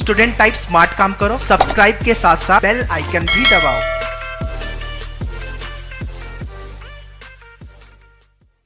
Student type smart काम करो, subscribe के साथ साथ बेल आइकन भी दबाओ।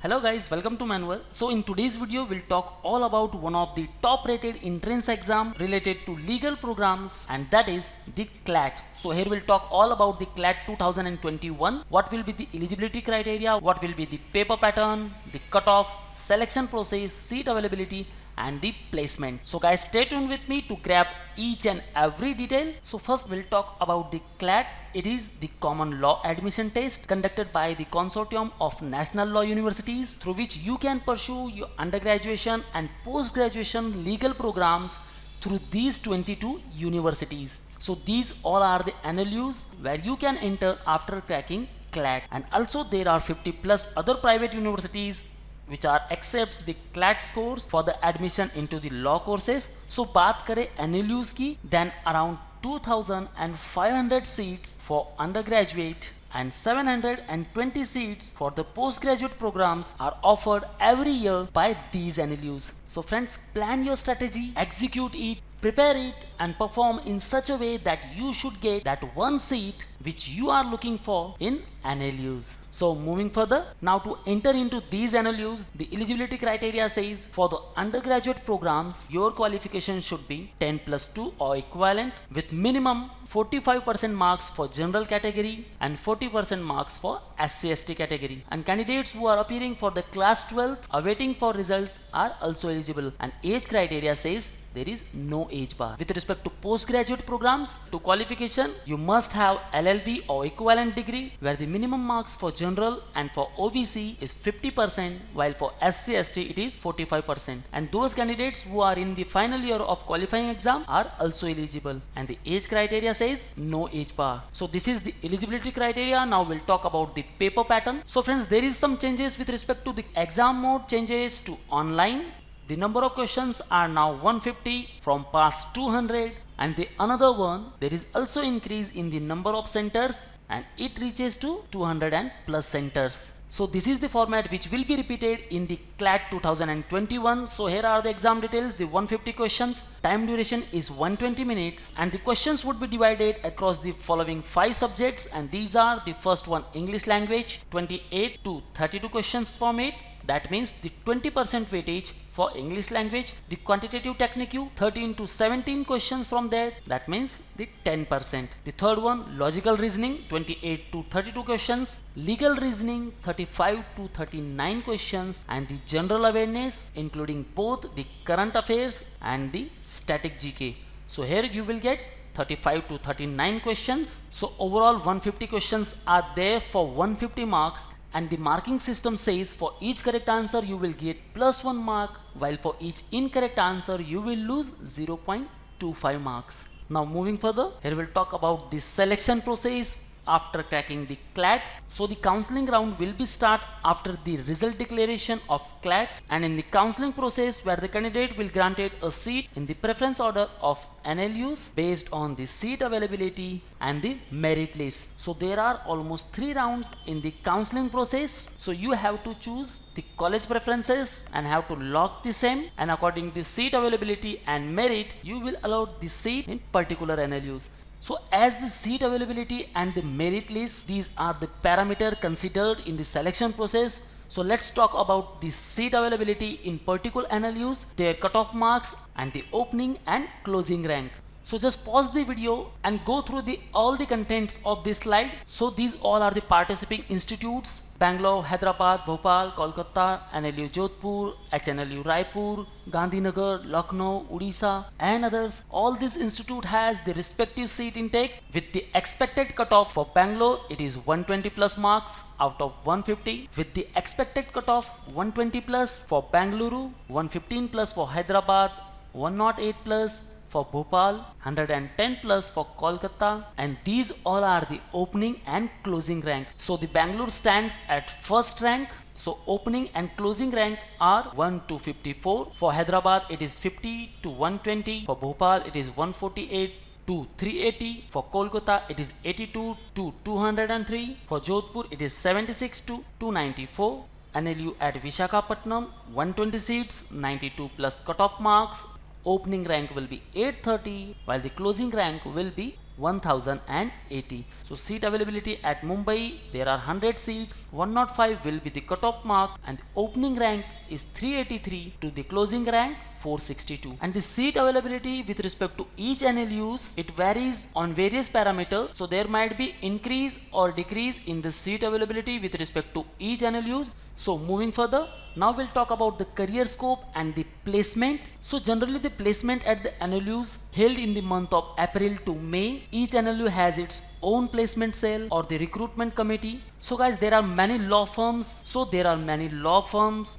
Hello guys, welcome to Manual. So in today's video we'll talk all about one of the top rated entrance exam related to legal programs, and that is the CLAT. So here we'll talk all about the CLAT 2021. What will be the eligibility criteria, what will be the paper pattern, the cutoff, selection process, seat availability and the placement. So guys, stay tuned with me to grab each and every detail. So first we'll talk about the CLAT. It is the common law admission test conducted by the consortium of national law universities, through which you can pursue your undergraduation and post-graduation legal programs through these 22 universities. So these all are the NLUs where you can enter after cracking CLAT, and also there are 50 plus other private universities which are accepts the CLAT scores for the admission into the law courses. So बात करें NLUs की, then around 2,500 seats for undergraduate and 720 seats for the postgraduate programs are offered every year by these NLUs. So friends, plan your strategy, execute it, prepare it and perform in such a way that you should get that one seat which you are looking for in NLUs. So moving further, now to enter into these NLUs, the eligibility criteria says for the undergraduate programs, your qualification should be 10+2 or equivalent with minimum 45% marks for general category and 40% marks for SC/ST category. And candidates who are appearing for the class 12th awaiting for results are also eligible. And age criteria says there is no age bar. With respect to postgraduate programs, to qualification, you must have LLB or equivalent degree where the minimum marks for general and for OBC is 50%, while for SC/ST it is 45%. And those candidates who are in the final year of qualifying exam are also eligible. And the age criteria says no age bar. So this is the eligibility criteria. Now we'll talk about the paper pattern. So friends, there is some changes with respect to the exam mode, changes to online. The number of questions are now 150 from past 200, and the another one, there is also increase in the number of centers and it reaches to 200 and plus centers. So this is the format which will be repeated in the CLAT 2021. So here are the exam details. The 150 questions, time duration is 120 minutes and the questions would be divided across the following 5 subjects, and these are: the first one English language, 28 to 32 questions from it. That means the 20% weightage for English language. The quantitative technique, 13 to 17 questions from there. That means the 10%. The third one logical reasoning, 28 to 32 questions. Legal reasoning, 35 to 39 questions. And the general awareness, including both the current affairs and the static GK. So here you will get 35 to 39 questions. So overall 150 questions are there for 150 marks. And the marking system says for each correct answer you will get +1 mark, while for each incorrect answer you will lose 0.25 marks. Now moving further, here we'll talk about the selection process after cracking the CLAT. So the counseling round will be start after the result declaration of CLAT, and in the counseling process where the candidate will granted a seat in the preference order of NLUs based on the seat availability and the merit list. So there are almost 3 rounds in the counseling process. So you have to choose the college preferences and have to lock the same, and according to seat availability and merit you will allot the seat in particular NLUs. So as the seat availability and the merit list, these are the parameter considered in the selection process. So let's talk about the seat availability in particular NLUs, their cutoff marks and the opening and closing rank. So just pause the video and go through all the contents of this slide. So these all are the participating institutes: Bangalore, Hyderabad, Bhopal, Kolkata, NLU Jodhpur, HNLU Raipur, Gandhinagar, Lucknow, Odisha and others. All this institute has the respective seat intake with the expected cutoff. For Bangalore it is 120 plus marks out of 150, with the expected cutoff 120 plus for Bangalore, 115 plus for Hyderabad, 108 plus for Bhopal, 110 plus for Kolkata, and these all are the opening and closing rank. So the Bangalore stands at first rank. So opening and closing rank are 1 to 54. For Hyderabad it is 50 to 120. For Bhopal it is 148 to 380. For Kolkata it is 82 to 203. For Jodhpur it is 76 to 294. NLU at Visakhapatnam, 120 seats, 92 plus cutoff marks. opening rank will be 830 while the closing rank will be 1080. So seat availability at Mumbai, there are 100 seats, 105 will be the cutoff mark, and the opening rank is 383 to the closing rank 462. And the seat availability with respect to each NLUs, it varies on various parameters. So there might be increase or decrease in the seat availability with respect to each NLUs. So moving further, now we'll talk about the career scope and the placement. So generally the placement at the NLUs held in the month of April to May. Each NLU has its own placement cell or the recruitment committee. So guys, there are many law firms.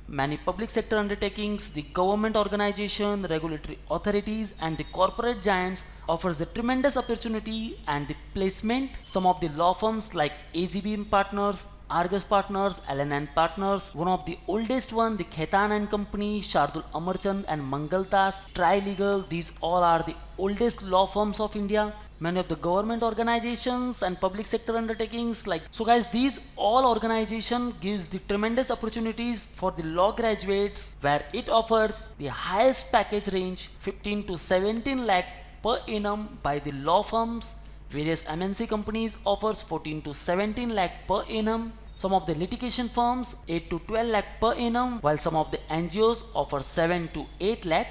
Many public sector undertakings, the government organization, regulatory authorities and the corporate giants offers a tremendous opportunity and the placement. Some of the law firms like AGB Partners, Argus Partners, LNN Partners, one of the oldest one, the Khaitan and Company, Shardul Amarchand and Mangaldas, Trilegal, these all are the oldest law firms of India. Many of the government organizations and public sector undertakings so guys, these all organization gives the tremendous opportunities for the law graduates where it offers the highest package range 15 to 17 lakh per annum by the law firms. Various MNC companies offers 14 to 17 lakh per annum. Some of the litigation firms 8 to 12 lakh per annum, while some of the NGOs offer 7 to 8 lakh.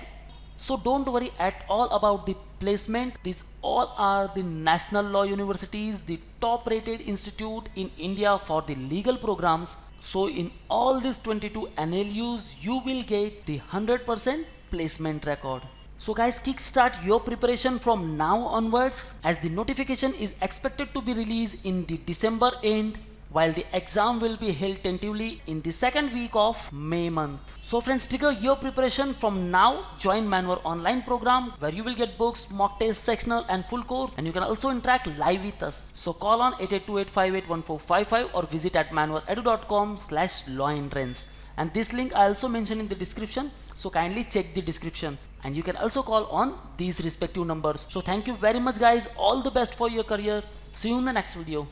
So don't worry at all about the placement. These all are the national law universities, the top rated institute in India for the legal programs. So in all these 22 NLUs, you will get the 100% placement record. So guys, kickstart your preparation from now onwards as the notification is expected to be released in the December end, while the exam will be held tentatively in the second week of May month. So friends, trigger your preparation from now. Join Manwar online program where you will get books, mock test, sectional and full course, and you can also interact live with us. So call on 8828581455 or visit at manwaredu.com/law entrance. And this link I also mentioned in the description, so kindly check the description. And you can also call on these respective numbers. So thank you very much guys, all the best for your career. See you in the next video.